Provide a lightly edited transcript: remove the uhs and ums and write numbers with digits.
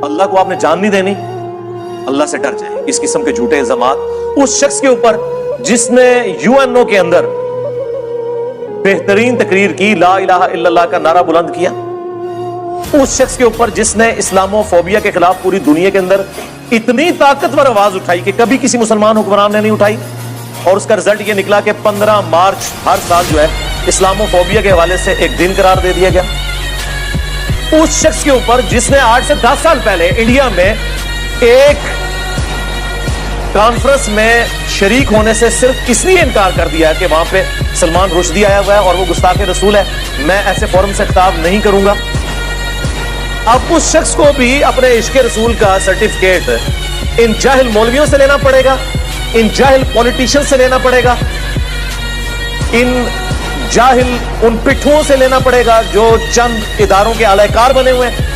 अल्लाह को आपने जान नहीं देनी, अल्लाह से डर जाए। इस किस्म के झूठे इल्जामात उस शख्स के ऊपर जिसने यूएनओ के अंदर बेहतरीन तकरीर की, ला इलाहा इल्लल्लाह का नारा बुलंद किया, उस शख्स के ऊपर जिसने इस्लामोफोबिया के खिलाफ पूरी दुनिया के अंदर इतनी ताकतवर आवाज उठाई कि कभी किसी मुसलमान हुक्मरान ने नहीं उठाई, और उसका रिजल्ट यह निकला कि 15 मार्च हर साल जो है इस्लामोफोबिया के हवाले से एक दिन करार दे दिया गया। उस शख्स के ऊपर जिसने 8 से 10 साल पहले इंडिया में एक कॉन्फ्रेंस में शरीक होने से सिर्फ इसलिए इनकार कर दिया कि वहां पे सलमान रुश्दी आया हुआ है और वो गुस्ताखे रसूल है, मैं ऐसे फोरम से खिताब नहीं करूंगा। अब उस शख्स को भी अपने इश्क रसूल का सर्टिफिकेट इन जाहिल मौलवियों से लेना पड़ेगा, इन जाहिल पॉलिटिशियन से लेना पड़ेगा, इन जाहिल उन पिट्ठुओं से लेना पड़ेगा जो चंद इदारों के आलाकार बने हुए हैं।